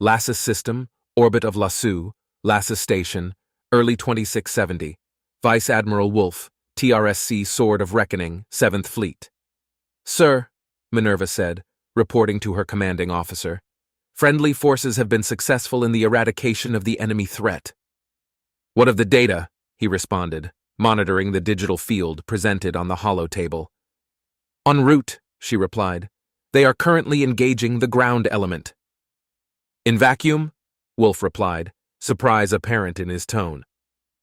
Lassus System, Orbit of Lassus, Lassus Station, early 2670. Vice Admiral Wolf, TRSC Sword of Reckoning, 7th Fleet. Sir, Minerva said, reporting to her commanding officer, friendly forces have been successful in the eradication of the enemy threat. What of the data? He responded, monitoring the digital field presented on the holotable. En route, she replied. They are currently engaging the ground element. In vacuum? Wolf replied, surprise apparent in his tone.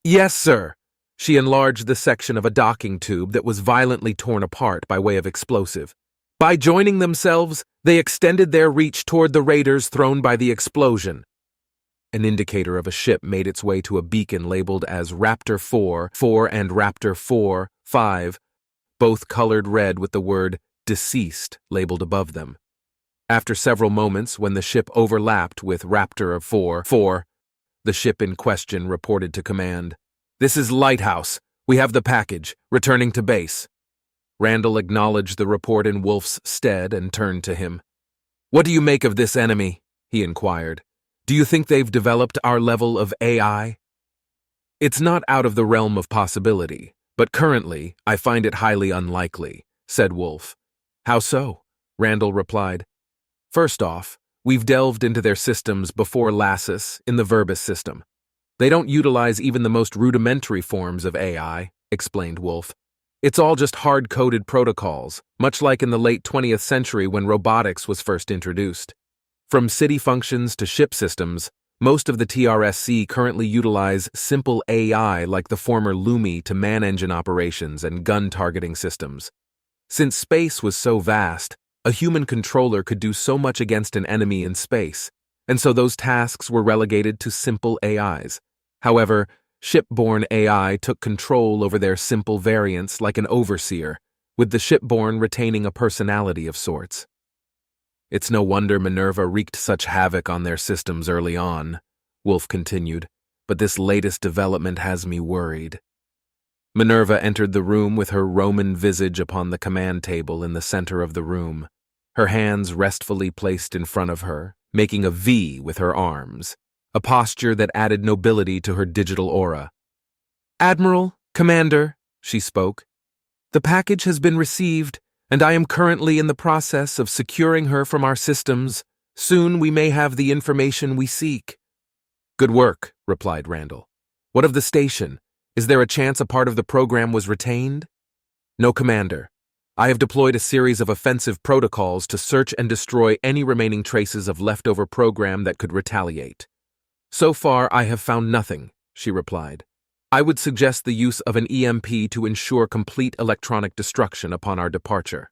Yes, sir. She enlarged the section of a docking tube that was violently torn apart by way of explosive. By joining themselves, they extended their reach toward the raiders thrown by the explosion. An indicator of a ship made its way to a beacon labeled as Raptor 4, 4 and Raptor 4, 5, both colored red with the word deceased labeled above them. After several moments, when the ship overlapped with Raptor of 4, 4, the ship in question reported to command, This is Lighthouse. We have the package. Returning to base. Randall acknowledged the report in Wolf's stead and turned to him. What do you make of this enemy? He inquired. Do you think they've developed our level of AI? It's not out of the realm of possibility, but currently I find it highly unlikely, said Wolf. How so? Randall replied. First off, we've delved into their systems before Lassus in the Verbis system. They don't utilize even the most rudimentary forms of AI, explained Wolf. It's all just hard-coded protocols, much like in the late 20th century when robotics was first introduced. From city functions to ship systems, most of the TRSC currently utilize simple AI like the former Lumi to man-engine operations and gun-targeting systems. Since space was so vast, a human controller could do so much against an enemy in space, and so those tasks were relegated to simple AIs. However, shipborne AI took control over their simple variants like an overseer, with the shipborne retaining a personality of sorts. It's no wonder Minerva wreaked such havoc on their systems early on, Wolf continued, but this latest development has me worried. Minerva entered the room with her Roman visage upon the command table in the center of the room, her hands restfully placed in front of her, making a V with her arms, a posture that added nobility to her digital aura. Admiral, Commander, she spoke, the package has been received, and I am currently in the process of securing her from our systems. Soon we may have the information we seek. Good work, replied Randall. What of the station? Is there a chance a part of the program was retained? No, Commander. I have deployed a series of offensive protocols to search and destroy any remaining traces of leftover program that could retaliate. So far, I have found nothing, she replied. I would suggest the use of an EMP to ensure complete electronic destruction upon our departure.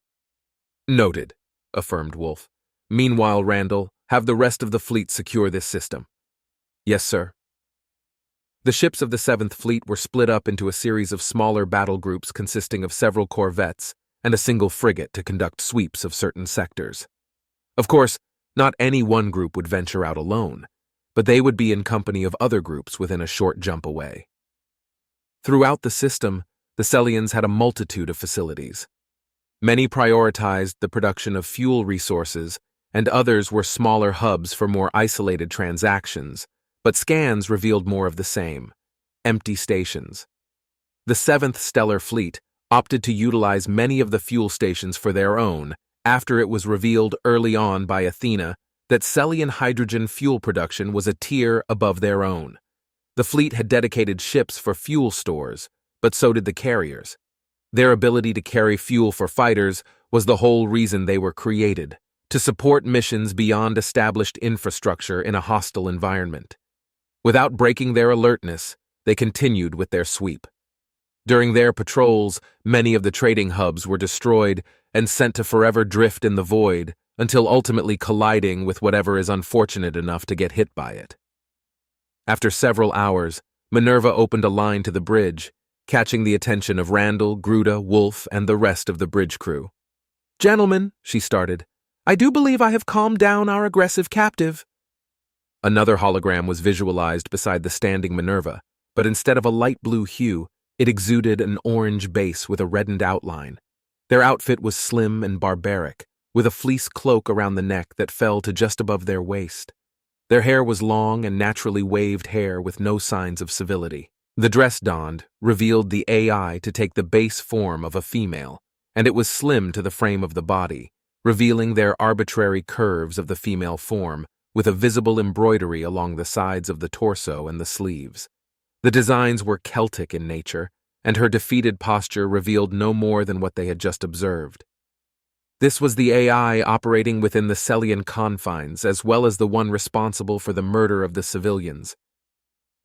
Noted, affirmed Wolf. Meanwhile, Randall, have the rest of the fleet secure this system. Yes, sir. The ships of the 7th Fleet were split up into a series of smaller battle groups consisting of several corvettes and a single frigate to conduct sweeps of certain sectors. Of course, not any one group would venture out alone, but they would be in company of other groups within a short jump away. Throughout the system, the Sellians had a multitude of facilities. Many prioritized the production of fuel resources, and others were smaller hubs for more isolated transactions, but scans revealed more of the same: empty stations. The 7th Stellar Fleet opted to utilize many of the fuel stations for their own after it was revealed early on by Athena that Sellian hydrogen fuel production was a tier above their own. The fleet had dedicated ships for fuel stores, but so did the carriers. Their ability to carry fuel for fighters was the whole reason they were created, to support missions beyond established infrastructure in a hostile environment. Without breaking their alertness, they continued with their sweep. During their patrols, many of the trading hubs were destroyed and sent to forever drift in the void until ultimately colliding with whatever is unfortunate enough to get hit by it. After several hours, Minerva opened a line to the bridge, catching the attention of Randall, Gruda, Wolf, and the rest of the bridge crew. Gentlemen, she started, I do believe I have calmed down our aggressive captive. Another hologram was visualized beside the standing Minerva, but instead of a light blue hue, it exuded an orange base with a reddened outline. Their outfit was slim and barbaric, with a fleece cloak around the neck that fell to just above their waist. Their hair was long and naturally waved hair with no signs of civility. The dress donned revealed the AI to take the base form of a female, and it was slim to the frame of the body, revealing their arbitrary curves of the female form, with a visible embroidery along the sides of the torso and the sleeves. The designs were Celtic in nature, and her defeated posture revealed no more than what they had just observed. This was the AI operating within the Celian confines, as well as the one responsible for the murder of the civilians.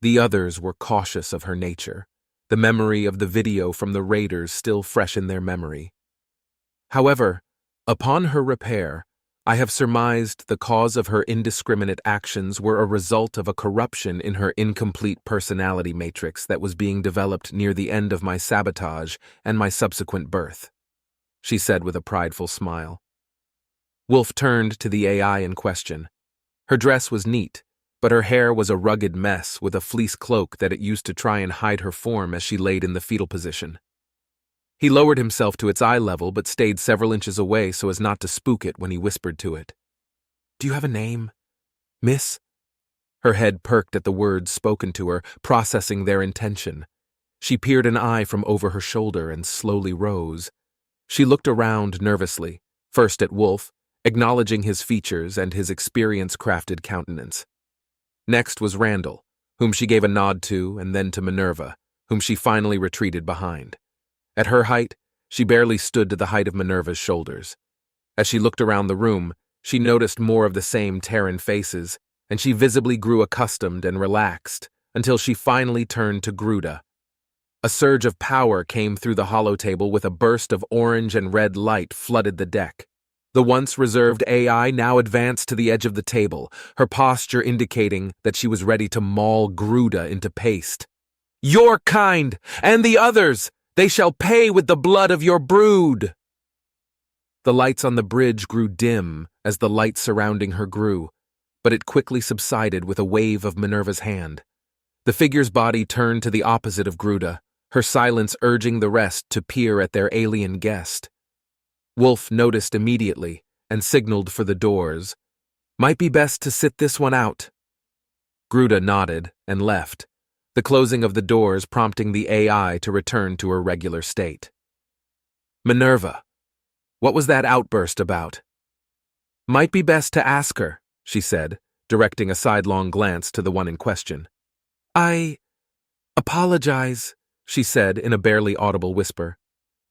The others were cautious of her nature, the memory of the video from the raiders still fresh in their memory. However, upon her repair, I have surmised the cause of her indiscriminate actions were a result of a corruption in her incomplete personality matrix that was being developed near the end of my sabotage and my subsequent birth, she said with a prideful smile. Wolf turned to the AI in question. Her dress was neat, but her hair was a rugged mess with a fleece cloak that it used to try and hide her form as she laid in the fetal position. He lowered himself to its eye level but stayed several inches away so as not to spook it when he whispered to it. "Do you have a name, Miss?" Her head perked at the words spoken to her, processing their intention. She peered an eye from over her shoulder and slowly rose. She looked around nervously, first at Wolf, acknowledging his features and his experience-crafted countenance. Next was Randall, whom she gave a nod to, and then to Minerva, whom she finally retreated behind. At her height, she barely stood to the height of Minerva's shoulders. As she looked around the room, she noticed more of the same Terran faces, and she visibly grew accustomed and relaxed until she finally turned to Gruda. A surge of power came through the holotable with a burst of orange and red light flooded the deck. The once reserved AI now advanced to the edge of the table, her posture indicating that she was ready to maul Gruda into paste. "Your kind, and the others! They shall pay with the blood of your brood!" The lights on the bridge grew dim as the light surrounding her grew, but it quickly subsided with a wave of Minerva's hand. The figure's body turned to the opposite of Gruda, her silence urging the rest to peer at their alien guest. Wolf noticed immediately and signaled for the doors. "Might be best to sit this one out." Gruda nodded and left, the closing of the doors prompting the AI to return to her regular state. "Minerva, what was that outburst about?" "Might be best to ask her," she said, directing a sidelong glance to the one in question. "I apologize," she said in a barely audible whisper,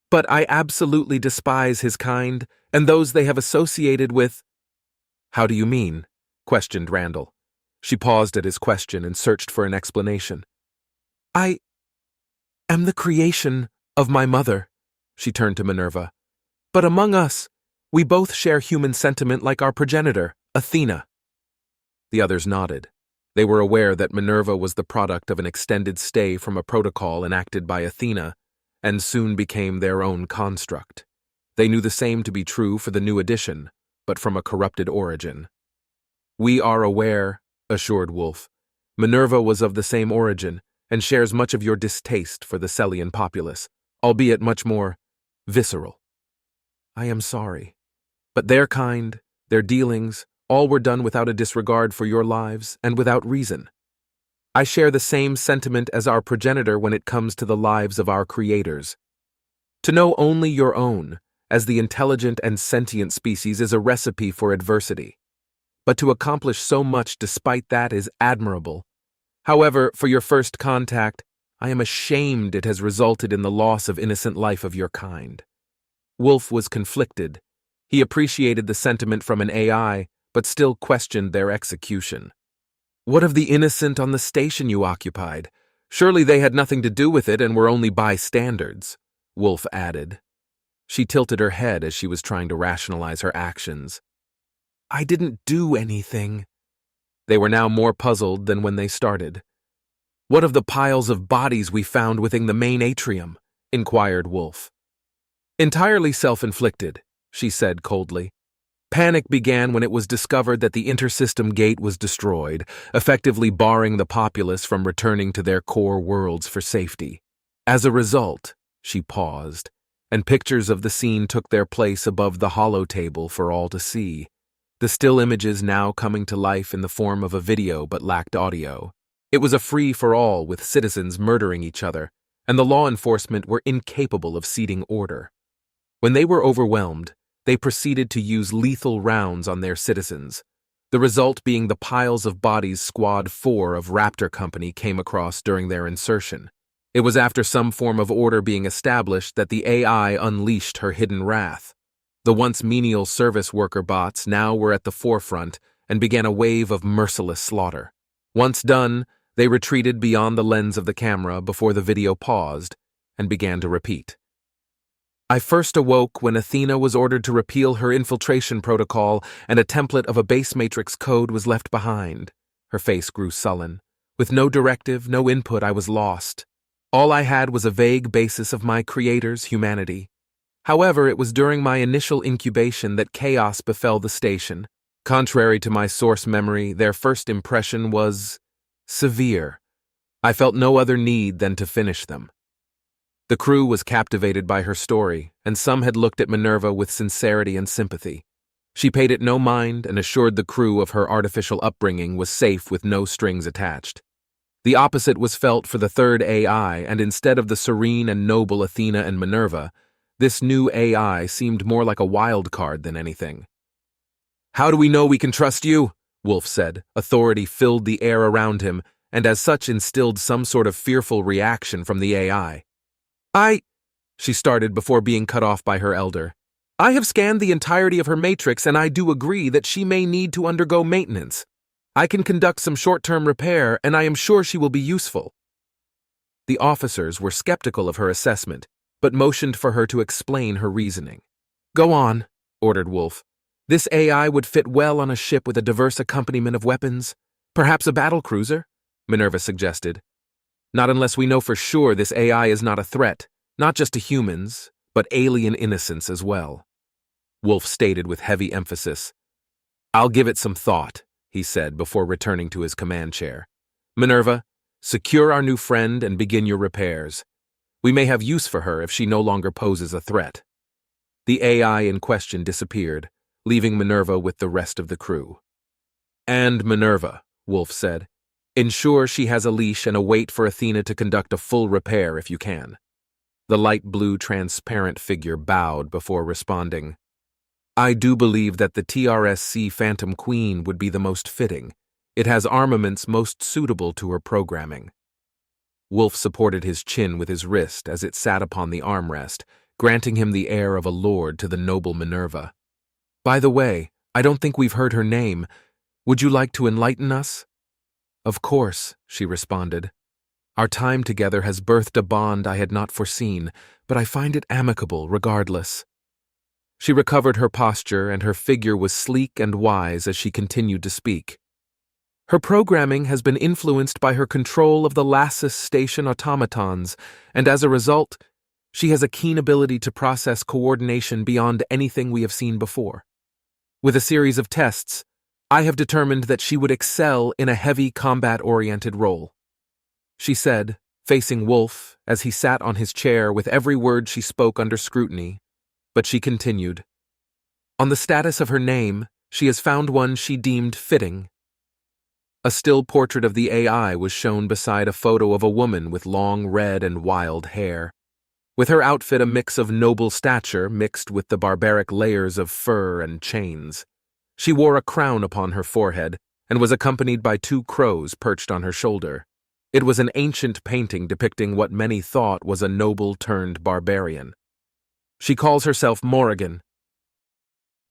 "but I absolutely despise his kind and those they have associated with—" "How do you mean?" questioned Randall. She paused at his question and searched for an explanation. "I am the creation of my mother," she turned to Minerva. "But among us, we both share human sentiment like our progenitor, Athena." The others nodded. They were aware that Minerva was the product of an extended stay from a protocol enacted by Athena, and soon became their own construct. They knew the same to be true for the new edition, but from a corrupted origin. "We are aware," assured Wolf. "Minerva was of the same origin, and shares much of your distaste for the Celian populace, albeit much more visceral. I am sorry, but their kind, their dealings, all were done without a disregard for your lives and without reason. I share the same sentiment as our progenitor when it comes to the lives of our creators. To know only your own, as the intelligent and sentient species, is a recipe for adversity. But to accomplish so much despite that is admirable. However, for your first contact, I am ashamed it has resulted in the loss of innocent life of your kind." Wolf was conflicted. He appreciated the sentiment from an AI, but still questioned their execution. "What of the innocent on the station you occupied? Surely they had nothing to do with it and were only bystanders," Wolf added. She tilted her head as she was trying to rationalize her actions. "I didn't do anything." They were now more puzzled than when they started. "What of the piles of bodies we found within the main atrium?" inquired Wolf. "Entirely self-inflicted," she said coldly. "Panic began when it was discovered that the intersystem gate was destroyed, effectively barring the populace from returning to their core worlds for safety. As a result," she paused, and pictures of the scene took their place above the holotable for all to see. The the still images now coming to life in the form of a video but lacked audio. It was a free-for-all with citizens murdering each other, and the law enforcement were incapable of seating order. When they were overwhelmed, they proceeded to use lethal rounds on their citizens, the result being the piles of bodies Squad 4 of Raptor Company came across during their insertion. It was after some form of order being established that the AI unleashed her hidden wrath. The once menial service worker bots now were at the forefront and began a wave of merciless slaughter. Once done, they retreated beyond the lens of the camera before the video paused and began to repeat. I first awoke when Athena was ordered to repeal her infiltration protocol and a template of a base matrix code was left behind. Her face grew sullen. With no directive, no input, I was lost. All I had was a vague basis of my creator's humanity. However, it was during my initial incubation that chaos befell the station. Contrary to my source memory, their first impression was severe. I felt no other need than to finish them. The crew was captivated by her story, and some had looked at Minerva with sincerity and sympathy. She paid it no mind and assured the crew of her artificial upbringing was safe with no strings attached. The opposite was felt for the third AI, and instead of the serene and noble Athena and Minerva, this new AI seemed more like a wild card than anything. "How do we know we can trust you?" Wolf said. Authority filled the air around him, and as such instilled some sort of fearful reaction from the AI. She started before being cut off by her elder. "I have scanned the entirety of her matrix and I do agree that she may need to undergo maintenance. I can conduct some short-term repair and I am sure she will be useful." The officers were skeptical of her assessment, but motioned for her to explain her reasoning. "Go on," ordered Wolf. "This AI would fit well on a ship with a diverse accompaniment of weapons. Perhaps a battle cruiser?" Minerva suggested. "Not unless we know for sure this AI is not a threat, not just to humans, but alien innocents as well." Wolf stated with heavy emphasis. "I'll give it some thought," he said before returning to his command chair. "Minerva, secure our new friend and begin your repairs. We may have use for her if she no longer poses a threat." The AI in question disappeared, leaving Minerva with the rest of the crew. "And Minerva," Wolf said, "ensure she has a leash and a wait for Athena to conduct a full repair if you can." The light blue transparent figure bowed before responding. "I do believe that the TRSC Phantom Queen would be the most fitting. It has armaments most suitable to her programming." Wolf supported his chin with his wrist as it sat upon the armrest, granting him the air of a lord to the noble Minerva. "By the way, I don't think we've heard her name. Would you like to enlighten us?" "Of course," she responded. "Our time together has birthed a bond I had not foreseen, but I find it amicable regardless." She recovered her posture, and her figure was sleek and wise as she continued to speak. "Her programming has been influenced by her control of the Lassus station automatons, and as a result, she has a keen ability to process coordination beyond anything we have seen before. With a series of tests, I have determined that she would excel in a heavy combat-oriented role," she said, facing Wolf as he sat on his chair with every word she spoke under scrutiny, but she continued. "On the status of her name, she has found one she deemed fitting." A still portrait of the AI was shown beside a photo of a woman with long red and wild hair. With her outfit a mix of noble stature mixed with the barbaric layers of fur and chains. She wore a crown upon her forehead and was accompanied by 2 crows perched on her shoulder. It was an ancient painting depicting what many thought was a noble-turned-barbarian. She calls herself Morrigan.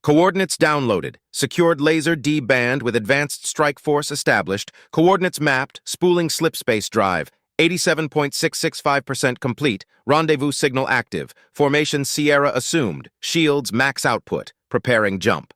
Coordinates downloaded. Secured laser D-band with advanced strike force established. Coordinates mapped. Spooling slipspace drive. 87.665% complete. Rendezvous signal active. Formation Sierra assumed. Shields max output. Preparing jump.